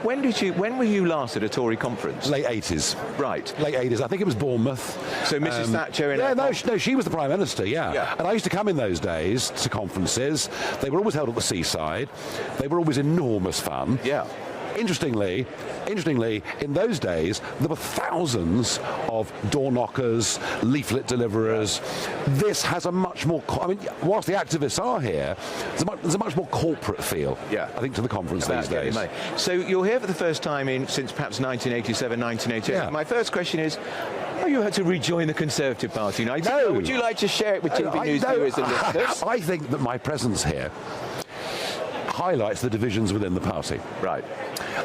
When were you last at a Tory conference? Late 80s. Right. Late 80s. I think it was Bournemouth. So Mrs. Thatcher in... Yeah, no, she was the Prime Minister, yeah. And I used to come in those days to conferences. They were always held at the seaside. They were always enormous fun. Yeah. Interestingly, in those days, there were thousands of door knockers, leaflet deliverers. This has a much more, I mean, whilst the activists are here, there's a much more corporate feel, I think, to the conference these days. So you're here for the first time since perhaps 1987, 1988. Yeah. My first question is, are you had to rejoin the Conservative Party? Now, no. Would you like to share it with TV News viewers and listeners? I think that my presence here highlights the divisions within the party. Right.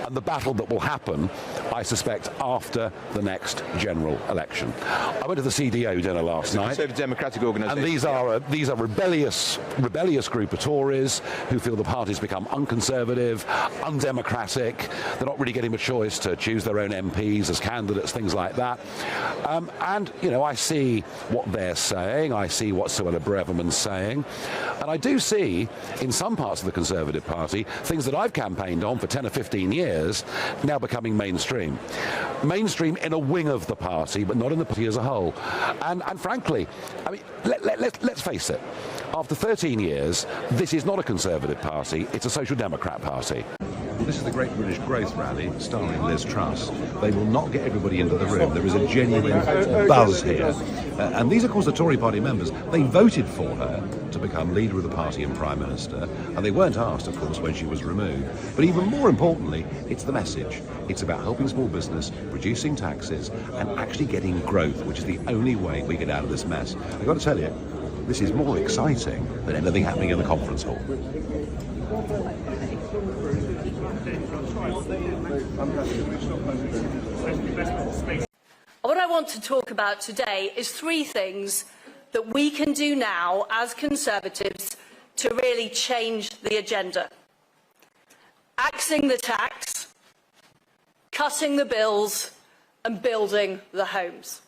And the battle that will happen, I suspect, after the next general election. I went to the CDO dinner last night. Conservative Democratic Organisation. And these are rebellious group of Tories who feel the party's become unconservative, undemocratic. They're not really getting a choice to choose their own MPs as candidates, things like that. And, you know, I see what they're saying. I see what Suella Braverman's saying. And I do see, in some parts of the Conservative Party, things that I've campaigned on for 10 or 15 years now becoming mainstream. Mainstream in a wing of the party, but not in the party as a whole. And frankly, I mean, let's face it, after 13 years, this is not a Conservative party, it's a Social Democrat party. This is the Great British Growth Rally starring Liz Truss. They will not get everybody into the room. There is a genuine buzz here. And these, of course, are Tory party members. They voted for her to become leader of the party and Prime Minister, and they weren't asked, of course, when she was removed. But even more importantly, it's the message. It's about helping small business, reducing taxes, and actually getting growth, which is the only way we get out of this mess. I've got to tell you, this is more exciting than anything happening in the conference hall. What I want to talk about today is three things that we can do now as Conservatives to really change the agenda. Axing the tax, cutting the bills, and building the homes.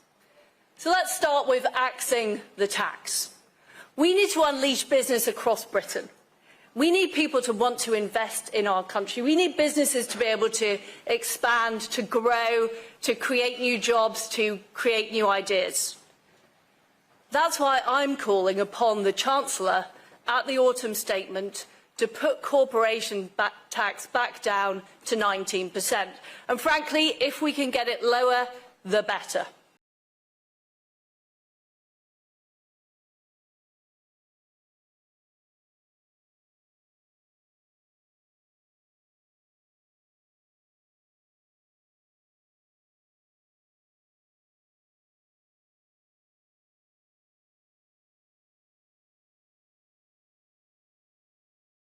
So let's start with axing the tax. We need to unleash business across Britain. We need people to want to invest in our country. We need businesses to be able to expand, to grow, to create new jobs, to create new ideas. That's why I'm calling upon the Chancellor at the autumn statement to put corporation tax back down to 19%. And frankly, if we can get it lower, the better.